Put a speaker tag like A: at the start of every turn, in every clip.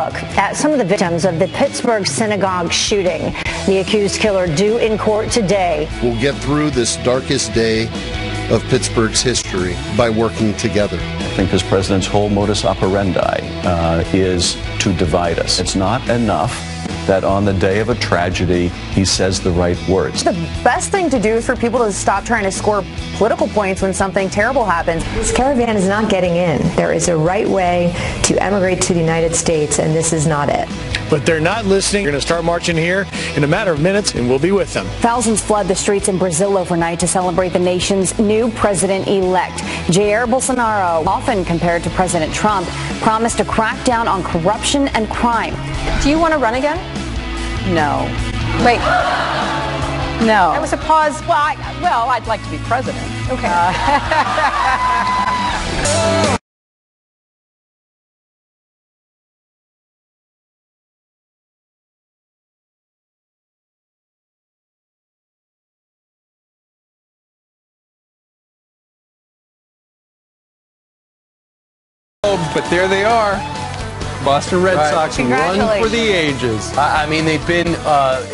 A: look at some of the victims of the Pittsburgh synagogue shooting. The accused killer due in court today.
B: We'll get through this darkest day of Pittsburgh's history by working together.
C: I think this president's whole modus operandi is to divide us. It's not enough that on the day of a tragedy, he says the right words.
D: The best thing to do is for people to stop trying to score political points when something terrible happens.
E: This caravan is not getting in. There is a right way to emigrate to the United States, and this is not it.
F: But they're not listening. They're going to start marching here in a matter of minutes, and we'll be with them.
G: Thousands flood the streets in Brazil overnight to celebrate the nation's new president-elect. Jair Bolsonaro, often compared to President Trump, promised to crack down on corruption and crime.
D: Do you want to run again?
G: No.
D: Wait.
G: No.
D: That was a pause. Well, I'd like to be president. Okay.
H: But there they are. Boston Red Sox run for the ages.
I: I mean, they've been,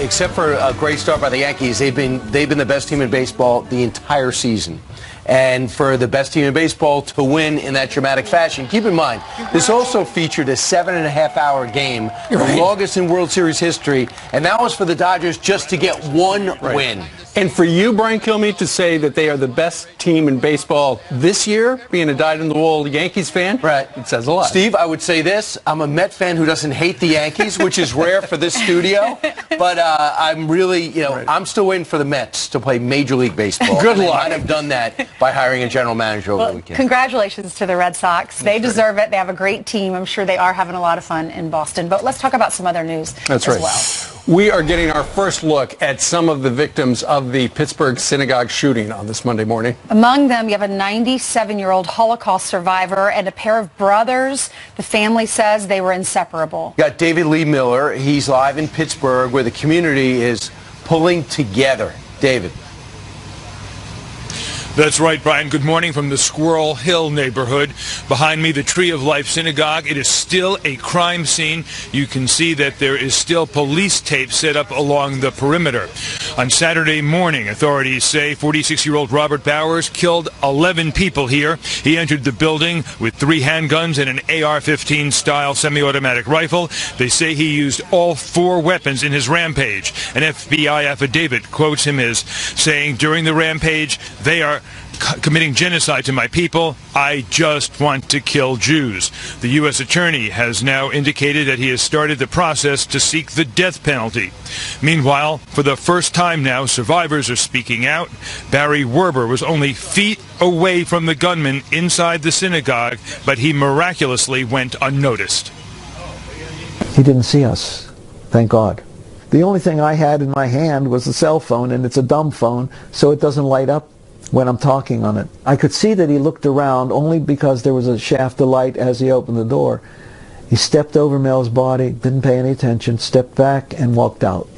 I: except for a great start by the Yankees, they've been the best team in baseball the entire season. And for the best team in baseball to win in that dramatic fashion, keep in mind, this also featured a 7.5-hour game, the longest in World Series history, and that was for the Dodgers just to get one win.
H: And for you, Brian Kilmeade, to say that they are the best team in baseball this year, being a dyed-in-the-wool Yankees fan, it says a lot.
I: Steve, I would say this. I'm a Met fan who doesn't hate the Yankees, which is rare for this studio. But I'm really, I'm still waiting for the Mets to play Major League Baseball.
H: Good luck.
I: They might have done that by hiring a general manager over the weekend.
J: Congratulations to the Red Sox. They deserve it. They have a great team. I'm sure they are having a lot of fun in Boston. But let's talk about some other news as well.
H: We are getting our first look at some of the victims of the Pittsburgh synagogue shooting on this Monday morning.
J: Among them, you have a 97-year-old Holocaust survivor and a pair of brothers. The family says they were inseparable.
I: Got David Lee Miller. He's live in Pittsburgh where the community is pulling together. David.
K: That's right, Brian. Good morning from the Squirrel Hill neighborhood. Behind me, the Tree of Life Synagogue. It is still a crime scene. You can see that there is still police tape set up along the perimeter. On Saturday morning, authorities say 46-year-old Robert Bowers killed 11 people here. He entered the building with 3 handguns and an AR-15 style semi-automatic rifle. They say he used all 4 weapons in his rampage. An FBI affidavit quotes him as saying, during the rampage, they are committing genocide to my people. I just want to kill Jews. The U.S. Attorney has now indicated that he has started the process to seek the death penalty. Meanwhile, for the first time now, survivors are speaking out. Barry Werber was only feet away from the gunman inside the synagogue, but he miraculously went unnoticed.
L: He didn't see us, thank God. The only thing I had in my hand was a cell phone, and it's a dumb phone, so it doesn't light up when I'm talking on it. I could see that he looked around only because there was a shaft of light as he opened the door. He stepped over Mel's body, didn't pay any attention, stepped back, and walked out.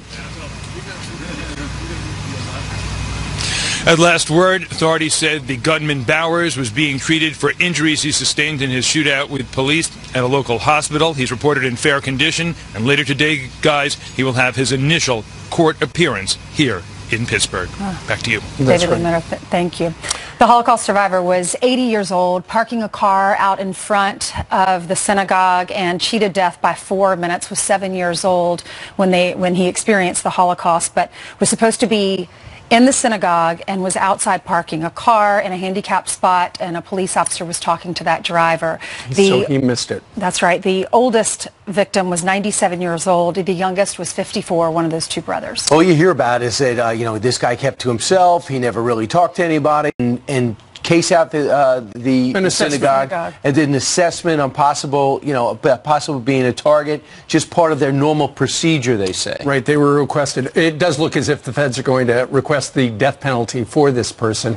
K: At last word, authorities said the gunman Bowers was being treated for injuries he sustained in his shootout with police at a local hospital. He's reported in fair condition, and later today, guys, he will have his initial court appearance here in Pittsburgh. Back to you.
J: David Lee Miller, thank you. The Holocaust survivor was 80 years old, parking a car out in front of the synagogue and cheated death by 4 minutes. Was 7 years old when he experienced the Holocaust, but was supposed to be in the synagogue and was outside parking a car in a handicapped spot, and a police officer was talking to that driver.
H: So he missed it.
J: That's right. The oldest victim was 97 years old. The youngest was 54, one of those 2 brothers.
I: All you hear about is that, this guy kept to himself. He never really talked to anybody. And case out the synagogue and did an assessment on possible being a target, just part of their normal procedure, they say.
H: Right, they were requested. It does look as if the feds are going to request the death penalty for this person.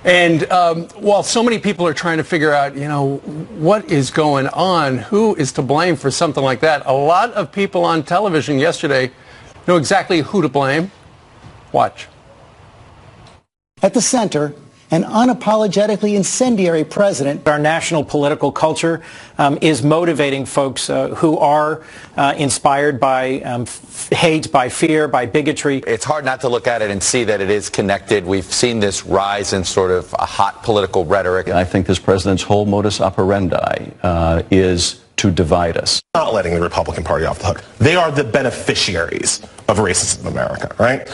H: And while so many people are trying to figure out, what is going on, who is to blame for something like that, a lot of people on television yesterday know exactly who to blame. Watch.
M: At the center an unapologetically incendiary president.
N: Our national political culture is motivating folks who are inspired by hate, by fear, by bigotry.
O: It's hard not to look at it and see that it is connected. We've seen this rise in sort of a hot political rhetoric.
C: I think this president's whole modus operandi is to divide us.
P: Not letting the Republican Party off the hook. They are the beneficiaries of racism in America, right?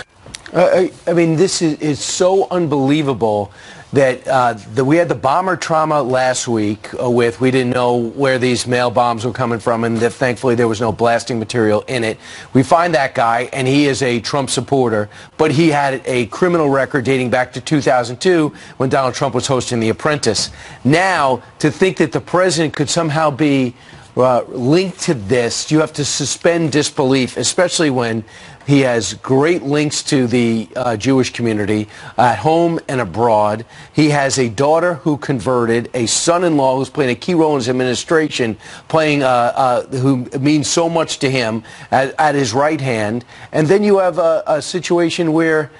I: I mean, this is so unbelievable that we had the bomber trauma last week we didn't know where these mail bombs were coming from, and that thankfully there was no blasting material in it. We find that guy, and he is a Trump supporter, but he had a criminal record dating back to 2002 when Donald Trump was hosting The Apprentice. Now, to think that the president could somehow be linked to this, you have to suspend disbelief, especially when he has great links to the Jewish community at home and abroad. He has a daughter who converted, a son-in-law who's playing a key role in his administration, who means so much to him at his right hand. And then you have a situation where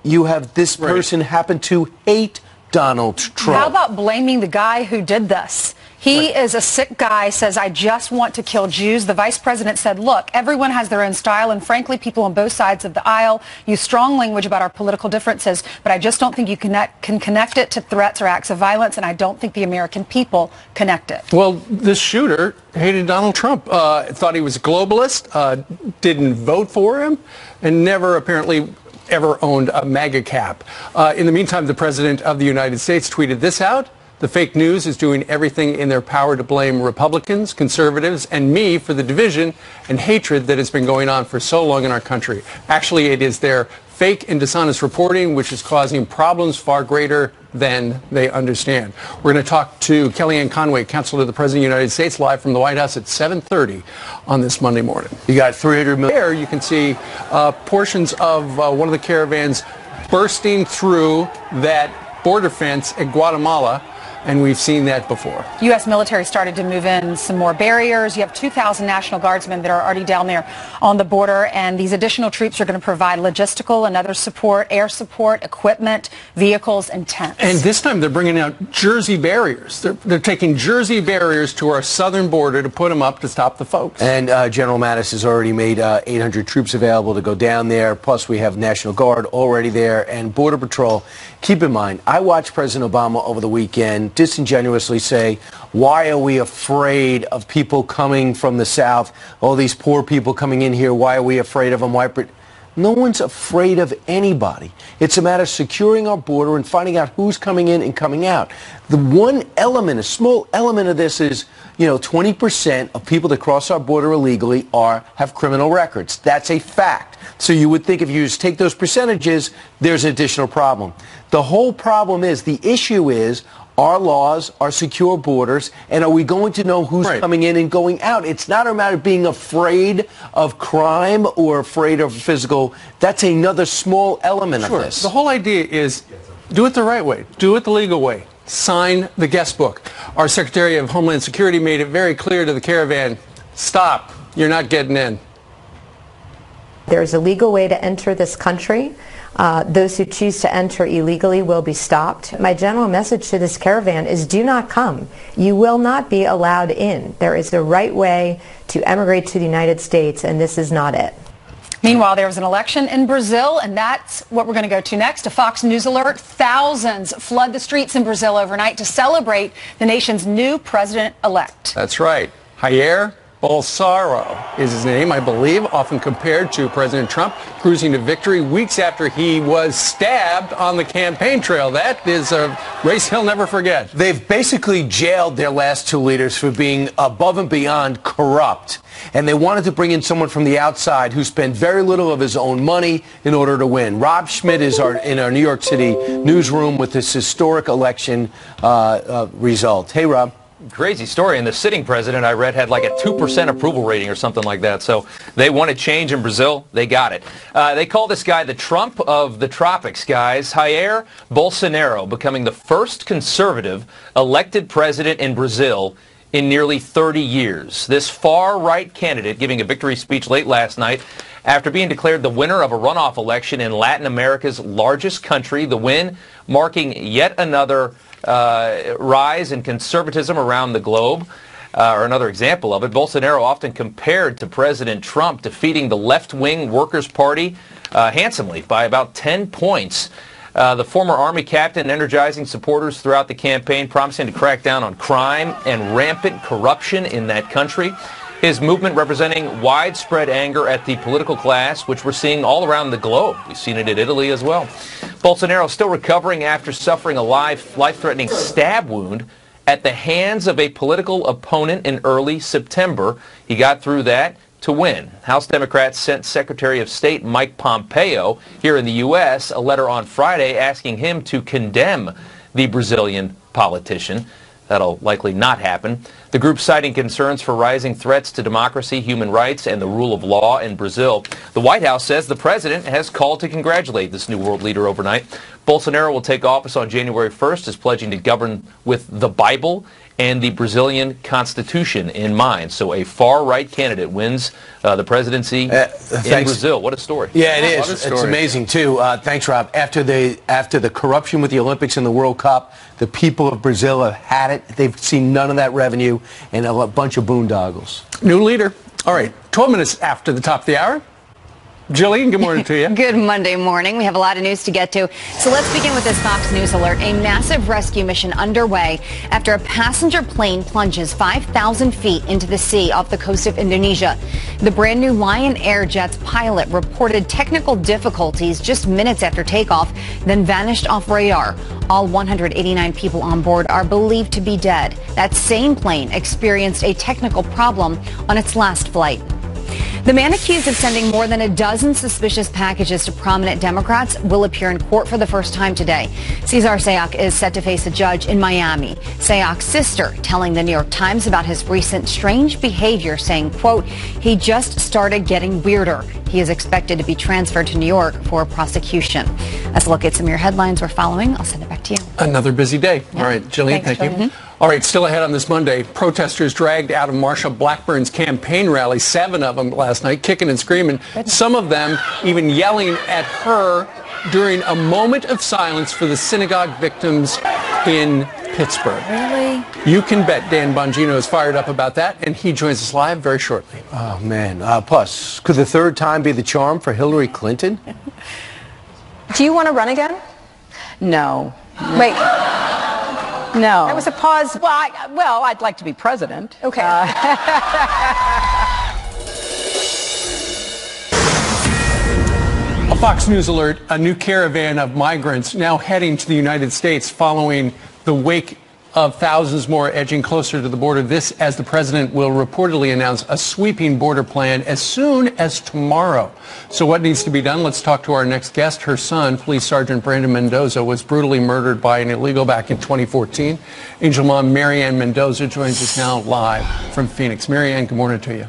I: you have this person happen to hate Donald Trump.
J: How about blaming the guy who did this? He is a sick guy, says, I just want to kill Jews. The vice president said, look, everyone has their own style, and frankly, people on both sides of the aisle use strong language about our political differences, but I just don't think you can connect it to threats or acts of violence, and I don't think the American people connect it.
H: Well, this shooter hated Donald Trump, thought he was a globalist, didn't vote for him, and never apparently ever owned a MAGA cap. In the meantime, the President of the United States tweeted this out. The fake news is doing everything in their power to blame Republicans, conservatives, and me for the division and hatred that has been going on for so long in our country. Actually, it is their fake and dishonest reporting which is causing problems far greater than they understand. We're going to talk to Kellyanne Conway, Counselor to the President of the United States, live from the White House at 7:30 on this Monday morning.
I: You got 300 million.
H: There you can see portions of one of the caravans bursting through that border fence at Guatemala. And we've seen that before.
J: U.S. military started to move in some more barriers. You have 2,000 National Guardsmen that are already down there on the border, and these additional troops are going to provide logistical and other support, air support, equipment, vehicles, and tents.
H: And this time they're bringing out Jersey barriers. They're taking Jersey barriers to our southern border to put them up to stop the folks.
I: And General Mattis has already made 800 troops available to go down there. Plus, we have National Guard already there and Border Patrol. Keep in mind, I watched President Obama over the weekend disingenuously say, why are we afraid of people coming from the South? All these poor people coming in here, why are we afraid of them? No one's afraid of anybody. It's a matter of securing our border and finding out who's coming in and coming out. The one element, a small element of this is, 20% of people that cross our border illegally have criminal records. That's a fact. So you would think if you just take those percentages, there's an additional problem. The whole problem is, the issue is, our laws, our secure borders, and are we going to know who's coming in and going out? It's not a matter of being afraid of crime or afraid of physical. That's another small element of this.
H: The whole idea is do it the right way. Do it the legal way. Sign the guest book. Our Secretary of Homeland Security made it very clear to the caravan, stop, you're not getting in.
E: There's a legal way to enter this country. Those who choose to enter illegally will be stopped. My general message to this caravan is do not come. You will not be allowed in. There is a right way to emigrate to the United States, and this is not it.
J: Meanwhile, there was an election in Brazil, and that's what we're going to go to next. A Fox News alert. Thousands flood the streets in Brazil overnight to celebrate the nation's new president-elect.
H: That's right. Jair Bolsonaro is his name, I believe, often compared to President Trump, cruising to victory weeks after he was stabbed on the campaign trail. That is a race he'll never forget.
I: They've basically jailed their last two leaders for being above and beyond corrupt. And they wanted to bring in someone from the outside who spent very little of his own money in order to win. Rob Schmidt is in our New York City newsroom with this historic election result. Hey, Rob.
Q: Crazy story. And the sitting president, I read, had like a 2% approval rating or something like that. So they wanted change in Brazil. They got it. They call this guy the Trump of the tropics, guys. Jair Bolsonaro becoming the first conservative elected president in Brazil in nearly 30 years. This far-right candidate giving a victory speech late last night after being declared the winner of a runoff election in Latin America's largest country, the win marking yet another rise in conservatism around the globe. Or another example of it, Bolsonaro often compared to President Trump defeating the left-wing Workers' Party handsomely by about 10 points. The former Army captain energizing supporters throughout the campaign, promising to crack down on crime and rampant corruption in that country. His movement representing widespread anger at the political class, which we're seeing all around the globe. We've seen it in Italy as well. Bolsonaro still recovering after suffering a life-threatening stab wound at the hands of a political opponent in early September. He got through that to win. House Democrats sent Secretary of State Mike Pompeo here in the U.S. a letter on Friday asking him to condemn the Brazilian politician. That'll likely not happen. The group citing concerns for rising threats to democracy, human rights, and the rule of law in Brazil. The White House says the president has called to congratulate this new world leader overnight. Bolsonaro will take office on January 1st, is pledging to govern with the Bible and the Brazilian Constitution in mind. So a far-right candidate wins the presidency in Brazil. What a story.
I: Yeah, it is. It's amazing, too. Thanks, Rob. After the corruption with the Olympics and the World Cup, the people of Brazil have had it. They've seen none of that revenue and a bunch of boondoggles.
H: New leader. All right, 12 minutes after the top of the hour. Jillian, good morning to you.
G: Good Monday morning. We have a lot of news to get to. So let's begin with this Fox News alert. A massive rescue mission underway after a passenger plane plunges 5,000 feet into the sea off the coast of Indonesia. The brand new Lion Air jet's pilot reported technical difficulties just minutes after takeoff, then vanished off radar. All 189 people on board are believed to be dead. That same plane experienced a technical problem on its last flight. The man accused of sending more than a dozen suspicious packages to prominent Democrats will appear in court for the first time today. Cesar Sayoc is set to face a judge in Miami. Sayoc's sister telling the New York Times about his recent strange behavior, saying, quote, he just started getting weirder. He is expected to be transferred to New York for prosecution. Let's look at some of your headlines we're following. I'll send it back to you.
H: Another busy day.
G: Yeah.
H: All right, Jillian,
G: Thanks,
H: thank you.
G: Jillian.
H: All right, still ahead on this Monday, protesters dragged out of Marsha Blackburn's campaign rally, 7 of them last night, kicking and screaming, some of them even yelling at her during a moment of silence for the synagogue victims in Pittsburgh.
G: Really?
H: You can bet Dan Bongino is fired up about that, and he joins us live very shortly.
I: Oh, man. Plus, could the third time be the charm for Hillary Clinton?
R: Do you want to run again?
S: No.
R: Wait.
S: No.
R: That was a pause.
S: Well, I'd like to be president.
R: Okay.
H: A Fox News alert, a new caravan of migrants now heading to the United States following the wake of thousands more edging closer to the border. This as the president will reportedly announce a sweeping border plan as soon as tomorrow. So what needs to be done? Let's talk to our next guest. Her son, Police Sergeant Brandon Mendoza, was brutally murdered by an illegal back in 2014. Angel mom Marianne Mendoza joins us now live from Phoenix. Marianne, good morning to you.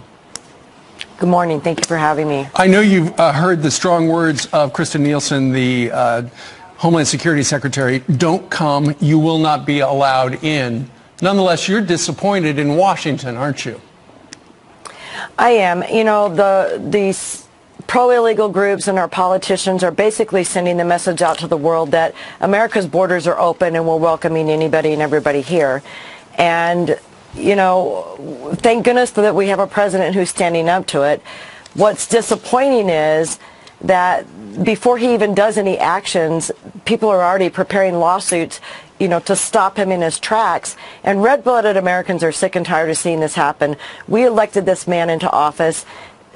T: Good morning. Thank you for having me.
H: I know you've heard the strong words of Kristen Nielsen, the Homeland Security Secretary. Don't come. You will not be allowed in. Nonetheless, you're disappointed in Washington, aren't you?
T: I am. You know, these pro-illegal groups and our politicians are basically sending the message out to the world that America's borders are open and we're welcoming anybody and everybody here. And, you know, thank goodness that we have a president who's standing up to it. What's disappointing is that before he even does any actions, people are already preparing lawsuits, you know, to stop him in his tracks. And red-blooded Americans are sick and tired of seeing this happen. We elected this man into office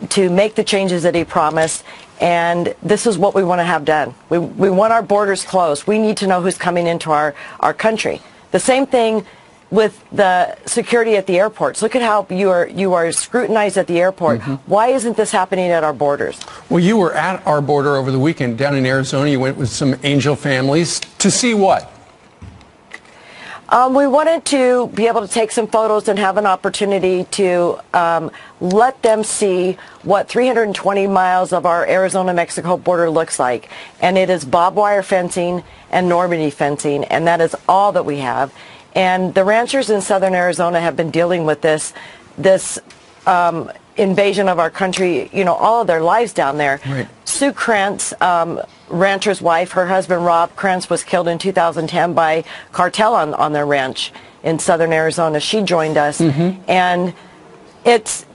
T: to make the changes that he promised, and this is what we want to have done. We want our borders closed. We need to know who's coming into our country. The same thing with the security at the airports. Look at how you are scrutinized at the airport. Mm-hmm. Why isn't this happening at our borders?
H: Well, you were at our border over the weekend down in Arizona. You went with some angel families to see what?
T: We wanted to be able to take some photos and have an opportunity to let them see what 320 miles of our Arizona-Mexico border looks like. And it is barbed wire fencing and Normandy fencing, and that is all that we have. And the ranchers in southern Arizona have been dealing with this invasion of our country, all of their lives down there.
H: Right.
T: Sue Krantz, rancher's wife, her husband Rob Krantz was killed in 2010 by cartel on their ranch in southern Arizona. She joined us, and it's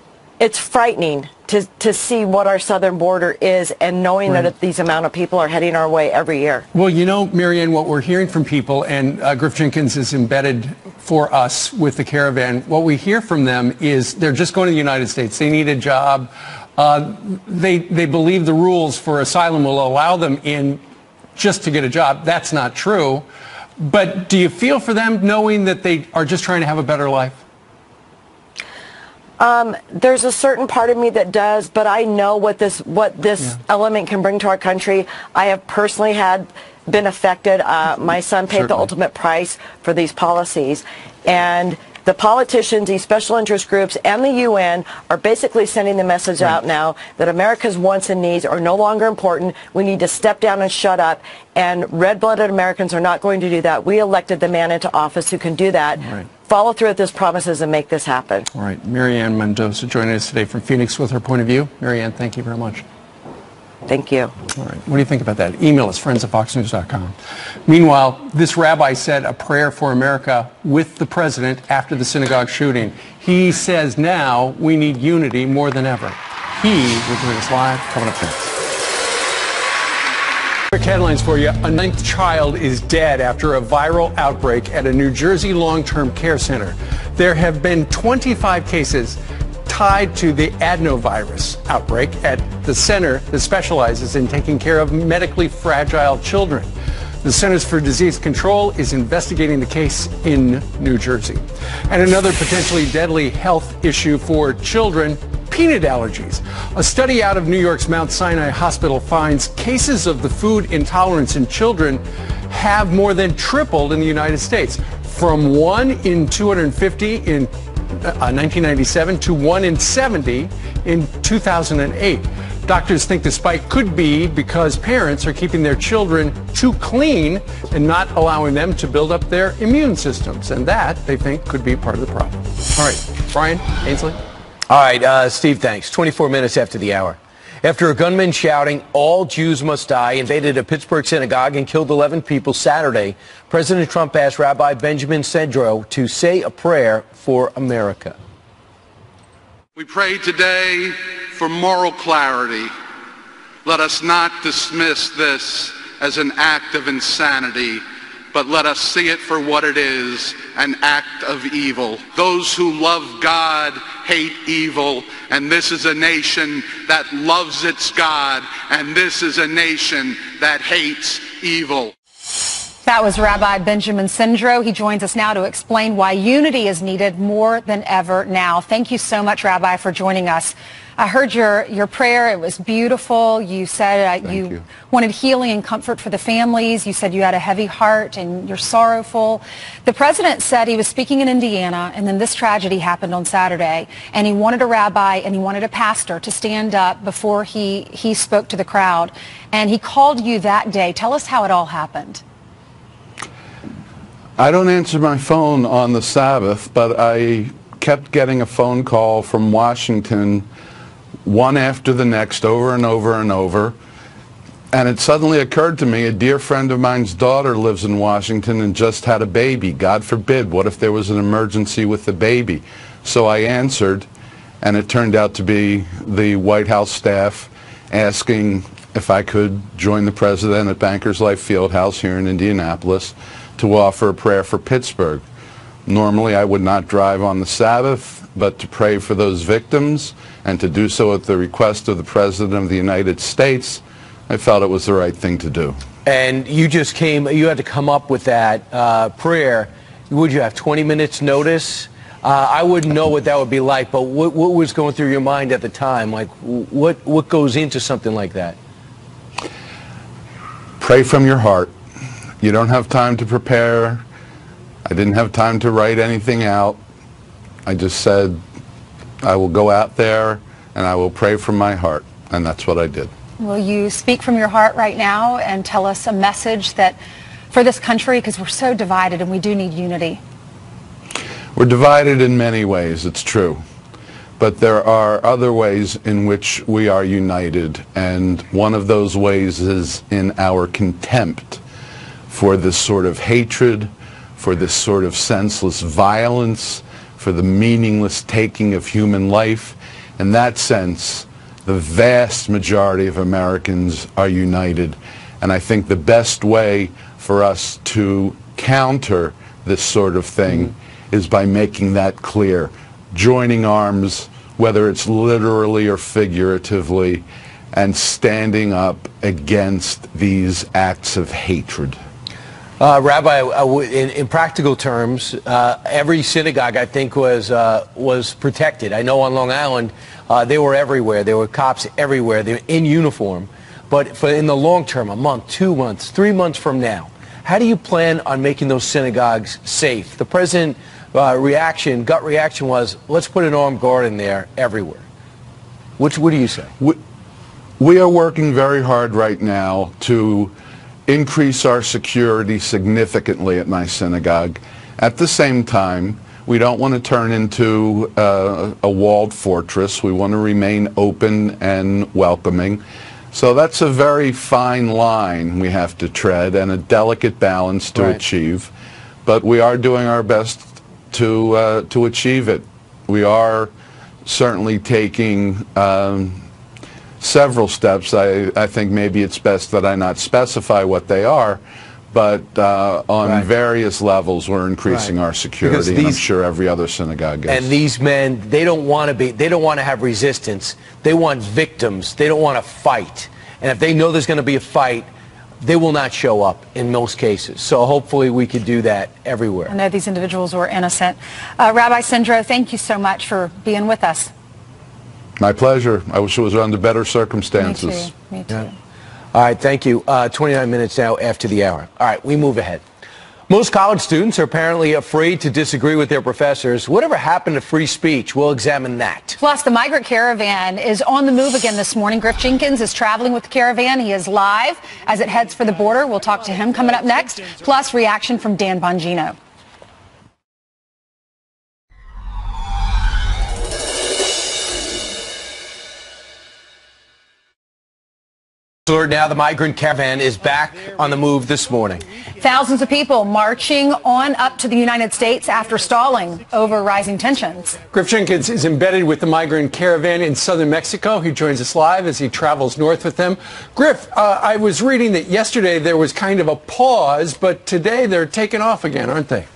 T: frightening to see what our southern border is, and knowing that these amount of people are heading our way every year.
H: Well, Marianne, what we're hearing from people, and Griff Jenkins is embedded for us with the caravan, what we hear from them is they're just going to the United States. They need a job. They believe the rules for asylum will allow them in just to get a job. That's not true. But do you feel for them knowing that they are just trying to have a better life?
T: There's a certain part of me that does, but I know what this element can bring to our country. I have personally been affected. My son paid the ultimate price for these policies, and the politicians, these special interest groups, and the UN are basically sending the message out now that America's wants and needs are no longer important. We need to step down and shut up, and red-blooded Americans are not going to do that. We elected the man into office who can do that. Follow through with his promises and make this happen.
H: All right. Marianne Mendoza joining us today from Phoenix with her point of view. Marianne, thank you very much.
T: Thank you.
H: All right. What do you think about that? Email us, friends@foxnews.com. Meanwhile, this rabbi said a prayer for America with the president after the synagogue shooting. He says now we need unity more than ever. He will join us live coming up next. Quick headlines for you. A 9th child is dead after a viral outbreak at a New Jersey long-term care center. There have been 25 cases tied to the adenovirus outbreak at the center that specializes in taking care of medically fragile children. The Centers for Disease Control is investigating the case in New Jersey. And another potentially deadly health issue for children, peanut allergies. A study out of New York's Mount Sinai Hospital finds cases of the food intolerance in children have more than tripled in the United States, from 1 in 250 in 1997 to 1 in 70 in 2008. Doctors think the spike could be because parents are keeping their children too clean and not allowing them to build up their immune systems. And that, they think, could be part of the problem. All right, Brian, Ainsley.
I: All right, Steve, thanks. 24 minutes after the hour. After a gunman shouting, "All Jews must die," invaded a Pittsburgh synagogue and killed 11 people Saturday, President Trump asked Rabbi Benjamin Sendro to say a prayer for America.
U: We pray today for moral clarity. Let us not dismiss this as an act of insanity, but let us see it for what it is, an act of evil. Those who love God hate evil, and this is a nation that loves its God, and this is a nation that hates evil.
J: That was Rabbi Benjamin Sendro. He joins us now to explain why unity is needed more than ever now. Thank you so much, Rabbi, for joining us. I heard your prayer. It was beautiful. You said you wanted healing and comfort for the families. You said you had a heavy heart and you're sorrowful. The president said he was speaking in Indiana, and then this tragedy happened on Saturday, and he wanted a rabbi and he wanted a pastor to stand up before he spoke to the crowd. And he called you that day. Tell us how it all happened.
V: I don't answer my phone on the Sabbath, but I kept getting a phone call from Washington, one after the next, over and over and over. And it suddenly occurred to me, a dear friend of mine's daughter lives in Washington and just had a baby. God forbid, what if there was an emergency with the baby? So I answered, and it turned out to be the White House staff asking if I could join the president at Bankers Life Fieldhouse here in Indianapolis to offer a prayer for Pittsburgh. Normally I would not drive on the Sabbath, but to pray for those victims and to do so at the request of the President of the United States, I felt it was the right thing to do.
I: And you just you had to come up with that prayer. Would you have 20 minutes notice? I wouldn't know what that would be like, but what was going through your mind at the time? Like, what goes into something like that?
V: Pray from your heart. You don't have time to prepare. I didn't have time to write anything out. I just said, I will go out there and I will pray from my heart. And that's what I did.
J: Will you speak from your heart right now and tell us a message that for this country, because we're so divided and we do need unity?
V: We're divided in many ways, it's true. But there are other ways in which we are united, and one of those ways is in our contempt for this sort of hatred, for this sort of senseless violence, for the meaningless taking of human life. In that sense, the vast majority of Americans are united, and I think the best way for us to counter this sort of thing is by making that clear, joining arms, whether it's literally or figuratively, and standing up against these acts of hatred.
I: Rabbi, in practical terms, every synagogue, I think, was protected. I know on Long Island, they were everywhere. There were cops everywhere. They were in uniform. But in the long term, a month, 2 months, 3 months from now, how do you plan on making those synagogues safe? The president's gut reaction was, let's put an armed guard in there everywhere. What do you say?
V: We are working very hard right now to increase our security significantly at my synagogue. At the same time, we don't want to turn into a walled fortress. We want to remain open and welcoming. So that's a very fine line we have to tread and a delicate balance to achieve. But we are doing our best to achieve it. We are certainly taking several steps. I think maybe it's best that I not specify what they are, but on various levels we're increasing our security, and I'm sure every other synagogue is.
I: And these men, they don't want to have resistance. They want victims. They don't want to fight. And if they know there's going to be a fight, they will not show up in most cases. So hopefully we could do that everywhere.
J: I know these individuals were innocent. Rabbi Sindro, thank you so much for being with us.
V: My pleasure. I wish it was under better circumstances.
J: Me too.
I: All right, thank you. 29 minutes now after the hour. All right, we move ahead. Most college students are apparently afraid to disagree with their professors. Whatever happened to free speech? We'll examine that.
J: Plus, the migrant caravan is on the move again this morning. Griff Jenkins is traveling with the caravan. He is live as it heads for the border. We'll talk to him coming up next. Plus, reaction from Dan Bongino.
I: Now the migrant caravan is back on the move this morning.
J: Thousands of people marching on up to the United States after stalling over rising tensions.
H: Griff Jenkins is embedded with the migrant caravan in southern Mexico. He joins us live as he travels north with them. Griff, I was reading that yesterday there was kind of a pause, but today they're taking off again, aren't they?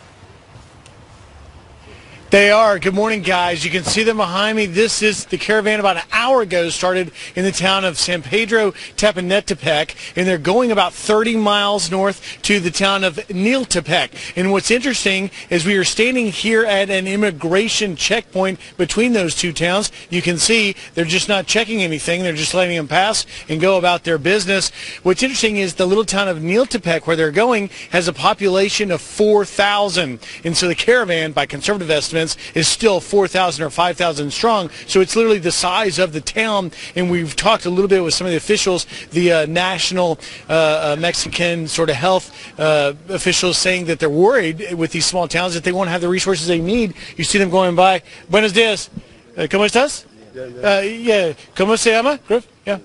F: They are. Good morning, guys. You can see them behind me. This is the caravan about an hour ago started in the town of San Pedro Tepanetepec, and they're going about 30 miles north to the town of Neiltepec. And what's interesting is we are standing here at an immigration checkpoint between those two towns. You can see they're just not checking anything. They're just letting them pass and go about their business. What's interesting is the little town of Neiltepec, where they're going, has a population of 4,000. And so the caravan, by conservative estimates, is still 4,000 or 5,000 strong. So it's literally the size of the town. And we've talked a little bit with some of the officials, the national Mexican sort of health officials, saying that they're worried with these small towns that they won't have the resources they need. You see them going by. Buenos días. ¿Cómo estás? Yeah. ¿Cómo se llama? Griff? Yeah.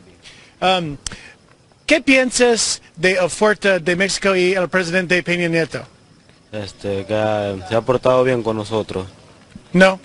F: ¿Qué piensas de oferta de México y el presidente Peña Nieto?
A: Que se ha portado bien con nosotros.
F: No.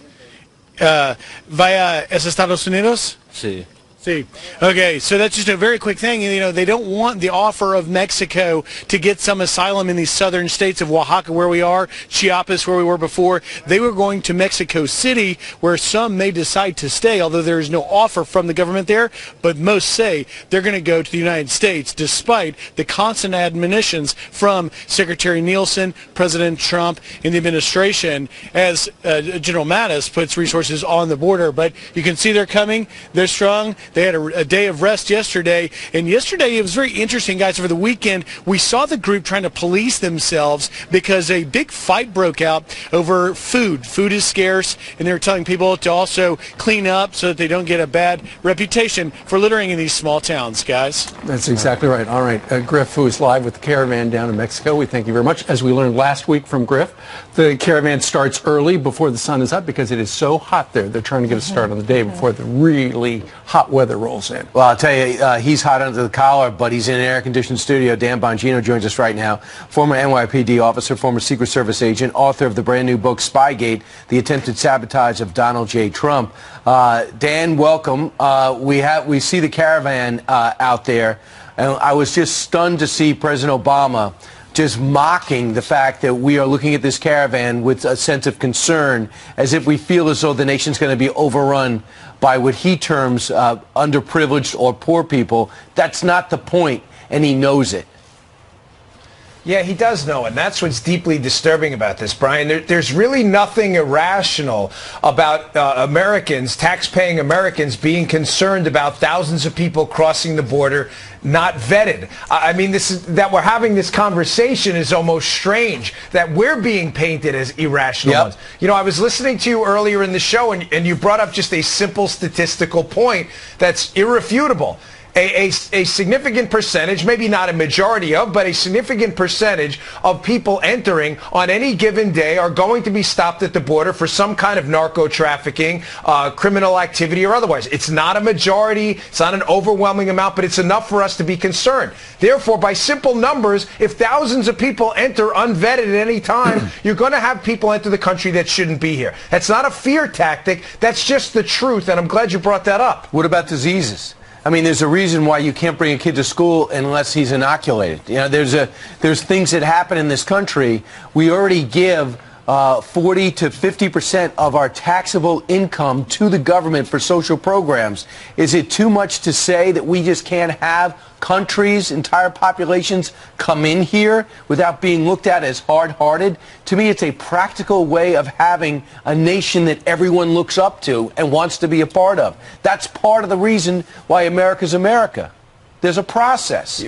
F: ¿Vaya a Estados Unidos?
A: Sí.
F: See. Okay, so that's just a very quick thing. You know, they don't want the offer of Mexico to get some asylum in these southern states of Oaxaca, where we are, Chiapas, where we were before. They were going to Mexico City, where some may decide to stay, although there is no offer from the government there. But most say they're going to go to the United States, despite the constant admonitions from Secretary Nielsen, President Trump, and the administration, as General Mattis puts resources on the border. But you can see they're coming. They're strong. They had a day of rest yesterday, and yesterday it was very interesting, guys. Over the weekend, we saw the group trying to police themselves because a big fight broke out over food. Food is scarce, and they were telling people to also clean up so that they don't get a bad reputation for littering in these small towns, guys.
H: That's exactly right. All right, Griff, who is live with the caravan down in Mexico, we thank you very much. As we learned last week from Griff, the caravan starts early before the sun is up because it is so hot there. They're trying to get a start on the day before the really hot weather rolls in.
I: Well, I'll tell you, he's hot under the collar, but he's in an air-conditioned studio. Dan Bongino joins us right now, former NYPD officer, former Secret Service agent, author of the brand new book, Spygate, The Attempted Sabotage of Donald J. Trump. Dan, welcome. We see the caravan out there, and I was just stunned to see President Obama just mocking the fact that we are looking at this caravan with a sense of concern, as if we feel as though the nation's going to be overrun by what he terms underprivileged or poor people. That's not the point, and he knows it.
B: Yeah, he does know, and that's what's deeply disturbing about this, Brian. There's really nothing irrational about Americans, tax-paying Americans, being concerned about thousands of people crossing the border not vetted. I mean, that we're having this conversation is almost strange, that we're being painted as irrational ones. You know, I was listening to you earlier in the show, and you brought up just a simple statistical point that's irrefutable. A significant percentage, maybe not a majority of, but a significant percentage of people entering on any given day are going to be stopped at the border for some kind of narco trafficking, criminal activity or otherwise. It's not a majority, it's not an overwhelming amount, but it's enough for us to be concerned. Therefore, by simple numbers, if thousands of people enter unvetted at any time, you're going to have people enter the country that shouldn't be here. That's not a fear tactic, that's just the truth, and I'm glad you brought that up.
I: What about diseases? I mean, there's a reason why you can't bring a kid to school unless he's inoculated. You know, there's things that happen in this country. We already give 40 to 50% of our taxable income to the government for social programs. Is it too much to say that we just can't have countries, entire populations come in here without being looked at as hard-hearted? To me, it's a practical way of having a nation that everyone looks up to and wants to be a part of. That's part of the reason why America's America. There's a process.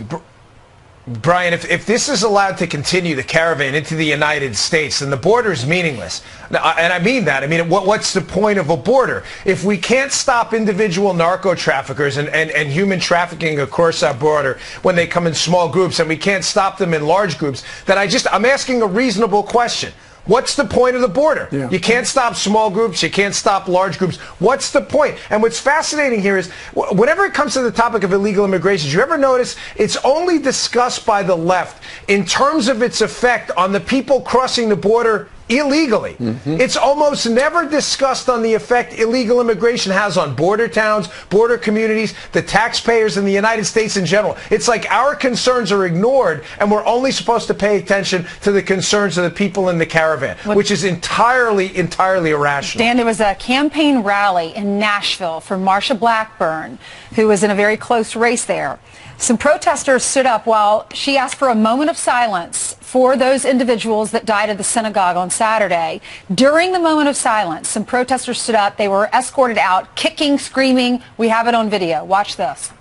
B: Brian, if this is allowed to continue, the caravan into the United States, then the border is meaningless. And I mean that. I mean, what's the point of a border? If we can't stop individual narco traffickers and human trafficking across our border when they come in small groups, and we can't stop them in large groups, then I'm asking a reasonable question. What's the point of the border? Yeah. You can't stop small groups. You can't stop large groups. What's the point? And what's fascinating here is whenever it comes to the topic of illegal immigration, do you ever notice it's only discussed by the left in terms of its effect on the people crossing the border illegally. It's almost never discussed on the effect illegal immigration has on border towns, border communities, the taxpayers in the United States in general. It's like our concerns are ignored, and we're only supposed to pay attention to the concerns of the people in the caravan, which is entirely irrational.
J: Dan, there was a campaign rally in Nashville for Marsha Blackburn, who was in a very close race there. Some protesters stood up while she asked for a moment of silence for those individuals that died at the synagogue on Saturday. During the moment of silence, some protesters stood up. They were escorted out, kicking, screaming. We have it on video. Watch this.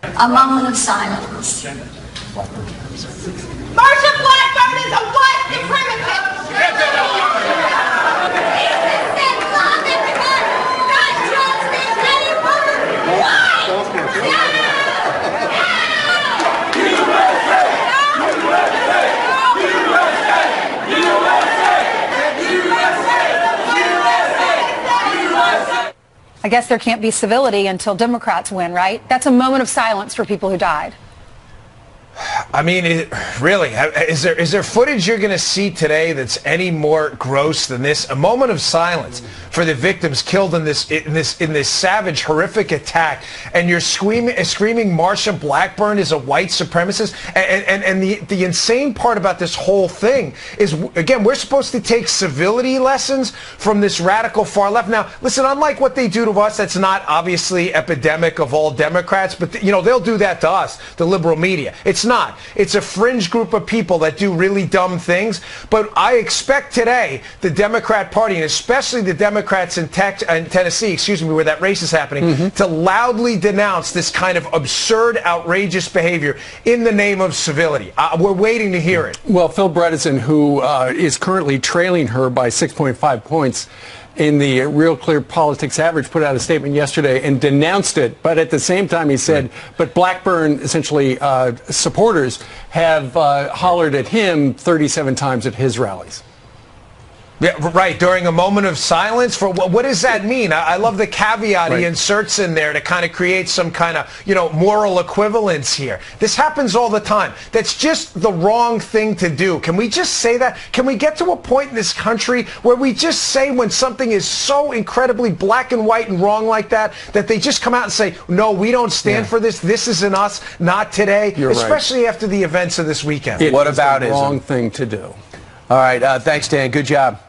D: A moment of silence. Marsha Blackburn is a white supremacist.
J: I guess there can't be civility until Democrats win, right? That's a moment of silence for people who died.
B: I mean, really, is there footage you're going to see today that's any more gross than this? A moment of silence for the victims killed in this savage, horrific attack, and you're screaming Marsha Blackburn is a white supremacist. And the insane part about this whole thing is, again, we're supposed to take civility lessons from this radical far left. Now, listen, unlike what they do to us, that's not obviously epidemic of all Democrats, but you know they'll do that to us, the liberal media. It's not. It's a fringe group of people that do really dumb things. But I expect today the Democrat Party, and especially the Democrats in Tennessee, where that race is happening, to loudly denounce this kind of absurd, outrageous behavior in the name of civility. We're waiting to hear it.
H: Well, Phil Bredesen, who is currently trailing her by 6.5 points in the Real Clear Politics Average, put out a statement yesterday and denounced it. But at the same time, he said, but Blackburn, essentially, supporters have hollered at him 37 times at his rallies.
B: Yeah, right, during a moment of silence. For what does that mean? I love the caveat he inserts in there to kind of create some kind of, moral equivalence here. This happens all the time. That's just the wrong thing to do. Can we just say that? Can we get to a point in this country where we just say when something is so incredibly black and white and wrong like that, that they just come out and say, no, we don't stand for this. This isn't us. Not today. Especially after the events of this weekend.
H: What about it? Wrong thing to do.
I: All right. Thanks, Dan. Good job.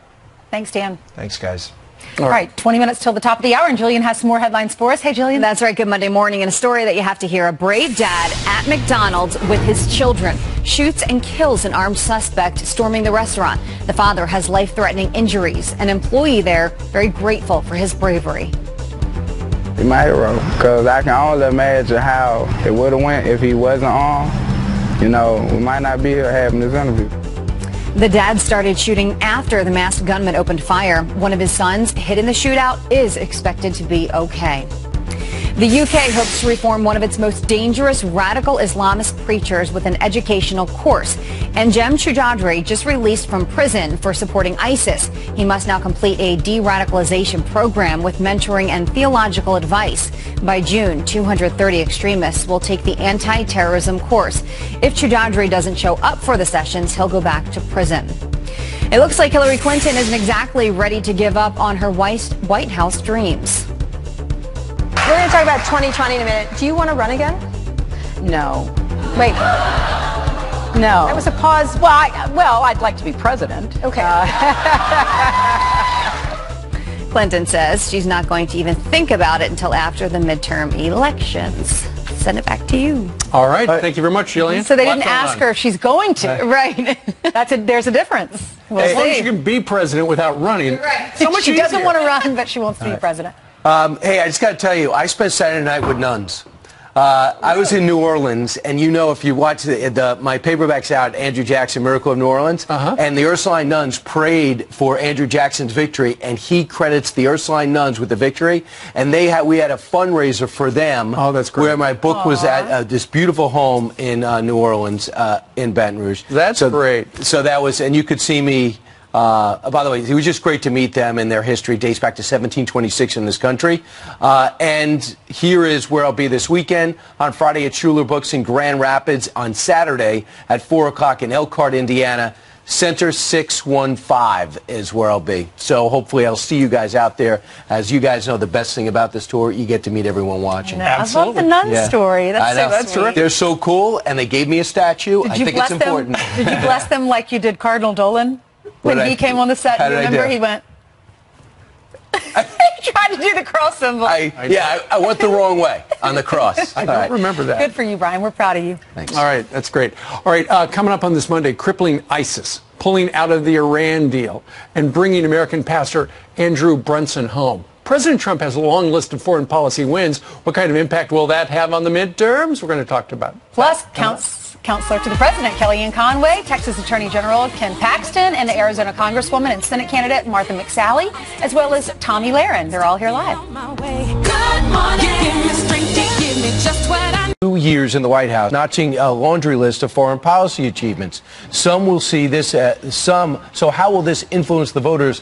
J: Thanks, Dan.
B: Thanks, guys.
J: All right, 20 minutes till the top of the hour, and Jillian has some more headlines for us. Hey, Jillian.
G: That's right. Good Monday morning. And a story that you have to hear. A brave dad at McDonald's with his children shoots and kills an armed suspect storming the restaurant. The father has life-threatening injuries. An employee there very grateful for his bravery.
K: He's my hero, because I can only imagine how it would have went if he wasn't armed. We might not be here having this interview.
G: The dad started shooting after the masked gunman opened fire. One of his sons, hit in the shootout, is expected to be okay. The UK hopes to reform one of its most dangerous radical Islamist preachers with an educational course. And Jem Chudadri just released from prison for supporting ISIS. He must now complete a de-radicalization program with mentoring and theological advice. By June, 230 extremists will take the anti-terrorism course. If Chudadri doesn't show up for the sessions, he'll go back to prison. It looks like Hillary Clinton isn't exactly ready to give up on her White House dreams.
R: We're going to talk about 2020 in a minute. Do you want to run again?
S: No.
R: Wait.
S: No.
R: That was a pause.
S: Well, I'd like to be president.
R: Okay.
G: Clinton says she's not going to even think about it until after the midterm elections. Send it back to you.
H: All right. Thank you very much, Jillian.
J: So they didn't ask her if she's going to.
G: Right.
J: There's a difference.
H: As long as you can be president without running.
J: Right.
H: So much
J: She
H: easier.
J: doesn't want to run, but she wants to be president.
I: Hey, I just got to tell you, I spent Saturday night with nuns. I was in New Orleans, and if you watch my paperback's out, Andrew Jackson, Miracle of New Orleans, and the Ursuline nuns prayed for Andrew Jackson's victory, and he credits the Ursuline nuns with the victory, and we had a fundraiser for them. Oh, that's great. Where my book was at this beautiful home in New Orleans, in Baton Rouge.
H: That's great.
I: So that was, and you could see me. By the way, it was just great to meet them, and their history dates back to 1726 in this country. And here is where I'll be this weekend. On Friday at Schuler Books in Grand Rapids. On Saturday at 4 o'clock in Elkhart, Indiana. Center 615 is where I'll be. So hopefully I'll see you guys out there. As you guys know, the best thing about this tour, you get to meet everyone watching.
J: I love the nun story. That's
I: terrific. They're so cool, and they gave me a statue. I think it's important.
J: Did you bless them like you did Cardinal Dolan? When he came on the set, you remember he went, he tried to do the cross symbol.
I: I went the wrong way on the cross.
H: I don't remember that.
J: Good for you, Brian. We're proud of you.
I: Thanks.
H: All right, that's great. All right, coming up on this Monday, crippling ISIS, pulling out of the Iran deal, and bringing American pastor Andrew Brunson home. President Trump has a long list of foreign policy wins. What kind of impact will that have on the midterms? We're going to talk about.
J: Plus, Counselor to the President Kellyanne Conway, Texas Attorney General Ken Paxton, and Arizona Congresswoman and Senate candidate Martha McSally, as well as Tommy Lahren. They're all here live.
I: 2 years in the White House, notching a laundry list of foreign policy achievements. Some will see this, so how will this influence the voters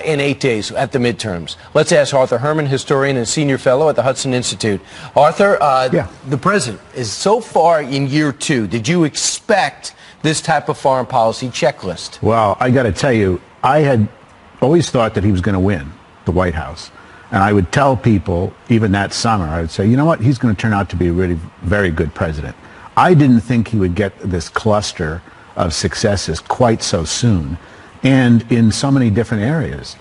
I: in 8 days at the midterms? Let's ask Arthur Herman, historian and senior fellow at the Hudson Institute. Arthur, the president is so far in year 2. Did you expect this type of foreign policy checklist?
L: Well, I got to tell you, I had always thought that he was going to win the White House. And I would tell people, even that summer, I would say, you know what, he's going to turn out to be a really very good president. I didn't think he would get this cluster of successes quite so soon, and in so many different areas.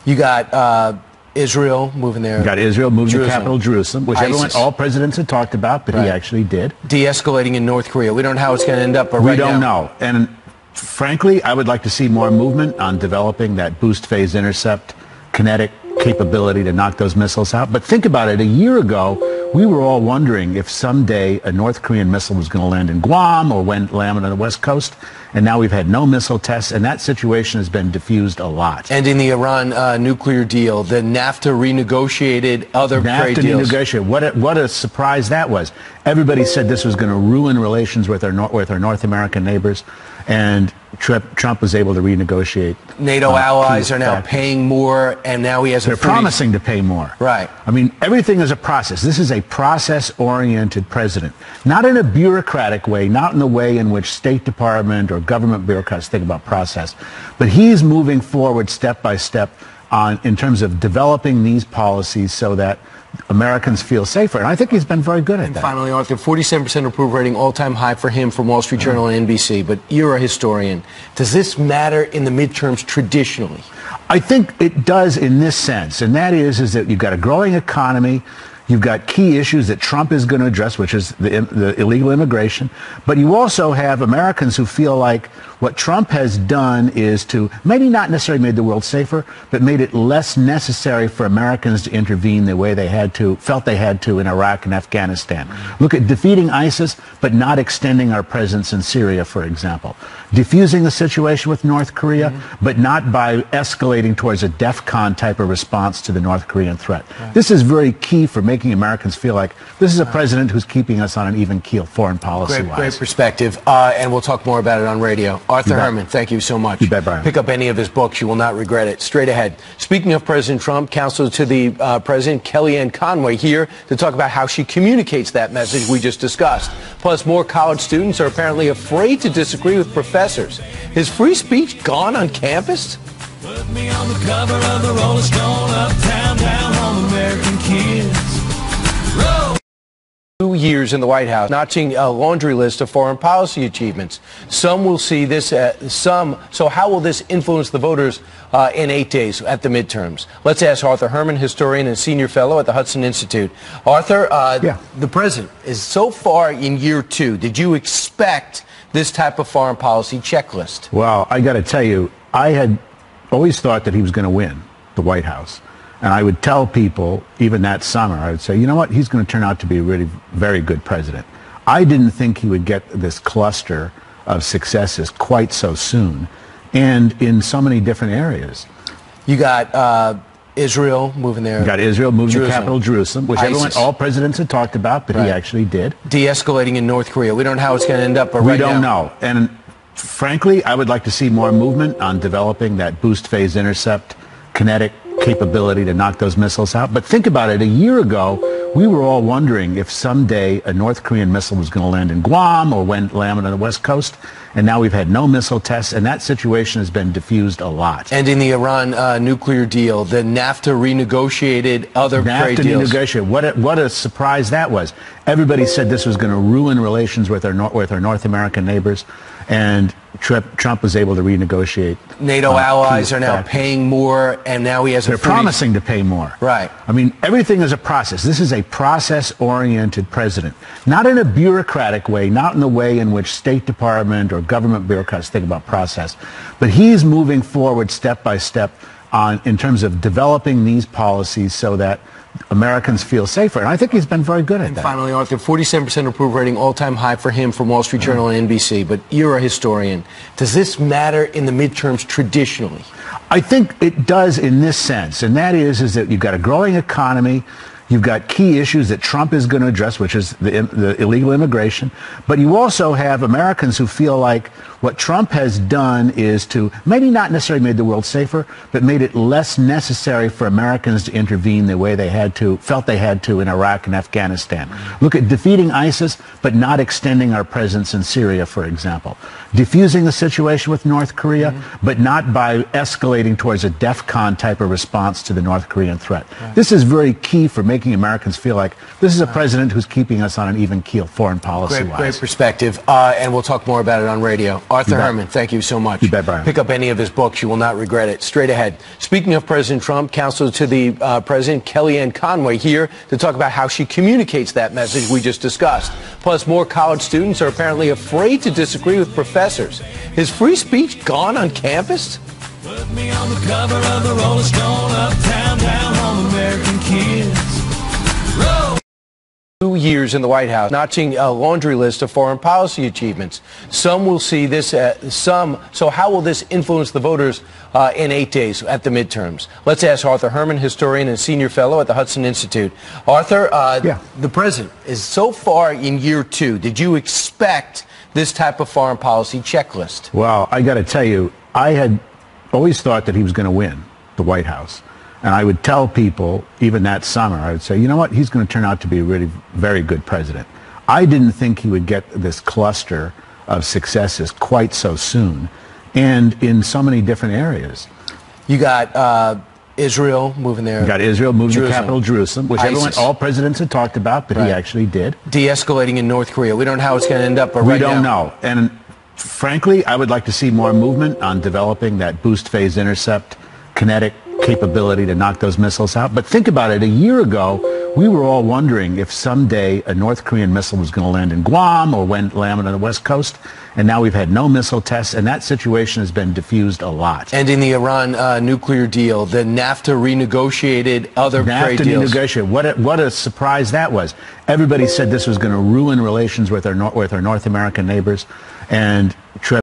I: You got Israel moving there.
L: You got Israel moving the capital Jerusalem, which all presidents had talked about, but he actually did.
I: De-escalating in North Korea. We don't know how it's going to end up, but
L: we don't know. And frankly, I would like to see more movement on developing that boost phase intercept kinetic capability to knock those missiles out. But think about it. A year ago, we were all wondering if someday a North Korean missile was going to land in Guam or land on the West Coast. And now we've had no missile tests, and that situation has been diffused a lot.
I: And in the Iran nuclear deal, the NAFTA renegotiated other trade deals.
L: Renegotiated. What a surprise that was. Everybody said this was going to ruin relations with our North American neighbors, and Trump was able to renegotiate.
I: NATO allies are now paying more, and now he has
L: They're promising to pay more.
I: Right.
L: I mean, everything is a process. This is a process-oriented president. Not in a bureaucratic way, not in the way in which State Department or government bureaucrats think about process. But he's moving forward step by step in terms of developing these policies so that Americans feel safer. And I think he's been very good at that.
I: Finally, Arthur, 47% approval rating, all-time high for him from Wall Street Journal and NBC. But you're a historian. Does this matter in the midterms traditionally?
L: I think it does in this sense, and that is that you've got a growing economy. You've got key issues that Trump is going to address, which is the illegal immigration. But you also have Americans who feel like what Trump has done is to maybe not necessarily made the world safer, but made it less necessary for Americans to intervene the way they felt they had to in Iraq and Afghanistan. Look at defeating ISIS, but not extending our presence in Syria, for example. Diffusing the situation with North Korea, but not by escalating towards a DEFCON type of response to the North Korean threat. This is very key for making Americans feel like this is a president who's keeping us on an even keel foreign policy-wise.
I: Great perspective, and we'll talk more about it on radio. Arthur Herman, thank you so much.
L: You bet, Brian.
I: Pick up any of his books. You will not regret it. Straight ahead. Speaking of President Trump, counselor to the president, Kellyanne Conway, here to talk about how she communicates that message we just discussed. Plus, more college students are apparently afraid to disagree with professors. Is free speech gone on campus?
M: Put me on the cover of the Rolling Stone, uptown, down home, American kids.
I: 2 years in the White House, notching a laundry list of foreign policy achievements. Some will see this, so how will this influence the voters in 8 days at the midterms? Let's ask Arthur Herman, historian and senior fellow at the Hudson Institute. Arthur, the president is so far in year 2. Did you expect this type of foreign policy checklist?
L: Well, I got to tell you, I had always thought that he was going to win the White House. And I would tell people, even that summer, I would say, you know what, he's going to turn out to be a really very good president. I didn't think he would get this cluster of successes quite so soon, and in so many different areas.
I: You got Israel moving there.
L: You got Israel moving the capital Jerusalem, which all presidents had talked about, but he actually did.
I: De-escalating in North Korea. We don't know how it's going to end up, but
L: we don't know. And frankly, I would like to see more movement on developing that boost phase intercept kinetic capability to knock those missiles out. But think about it. A year ago, we were all wondering if someday a North Korean missile was going to land in Guam or land on the West Coast. And now we've had no missile tests, and that situation has been diffused a lot.
I: And in the Iran nuclear deal, the NAFTA renegotiated other trade deals.
L: Renegotiated. What a surprise that was. Everybody said this was going to ruin relations with our North American neighbors, and Trump was able to renegotiate.
I: NATO allies are now paying more, and now he has
L: They're promising to pay more.
I: Right.
L: I mean, everything is a process. This is a process-oriented president. Not in a bureaucratic way, not in the way in which State Department or government bureaucrats think about process. But he's moving forward step by step in terms of developing these policies so that Americans feel safer. And I think he's been very good at that.
I: Finally, Arthur, 47% approval rating, all-time high for him from Wall Street Journal and NBC. But you're a historian. Does this matter in the midterms traditionally?
L: I think it does in this sense, and that is that you've got a growing economy. You've got key issues that Trump is going to address, which is the illegal immigration. But you also have Americans who feel like what Trump has done is to maybe not necessarily made the world safer, but made it less necessary for Americans to intervene the way they felt they had to in Iraq and Afghanistan. Look at defeating ISIS, but not extending our presence in Syria, for example. Diffusing the situation with North Korea, but not by escalating towards a DEFCON type of response to the North Korean threat. This is very key for making making Americans feel like this is a president who's keeping us on an even keel foreign policy-wise.
I: Great perspective, and we'll talk more about it on radio. Arthur Herman, thank you so much.
L: You bet, Brian.
I: Pick up any of his books. You will not regret it. Straight ahead. Speaking of President Trump, counselor to the president, Kellyanne Conway, here to talk about how she communicates that message we just discussed. Plus, more college students are apparently afraid to disagree with professors. Is free speech gone on campus?
M: Put me on the cover of the Rolling Stone, uptown, down home, American kids. Roll.
I: 2 years in the White House, notching a laundry list of foreign policy achievements. Some will see this, so how will this influence the voters in 8 days at the midterms? Let's ask Arthur Herman, historian and senior fellow at the Hudson Institute. Arthur, the president is so far in year 2. Did you expect this type of foreign policy checklist?
L: Well, I got to tell you, I had always thought that he was going to win the White House. And I would tell people, even that summer, I would say, you know what, he's going to turn out to be a really very good president. I didn't think he would get this cluster of successes quite so soon, and in so many different areas.
I: You got Israel moving there.
L: You got Israel moving to capital Jerusalem, which all presidents had talked about, but he actually did.
I: De-escalating in North Korea. We don't know how it's going to end up, but
L: we don't know. And frankly, I would like to see more movement on developing that boost phase intercept kinetic capability to knock those missiles out. But think about it. A year ago, we were all wondering if someday a North Korean missile was going to land in Guam or land on the West Coast. And now we've had no missile tests, and that situation has been diffused a lot.
I: And in the Iran nuclear deal, the NAFTA renegotiated other trade deals.
L: Renegotiated. What a surprise that was. Everybody said this was going to ruin relations with our North American neighbors. And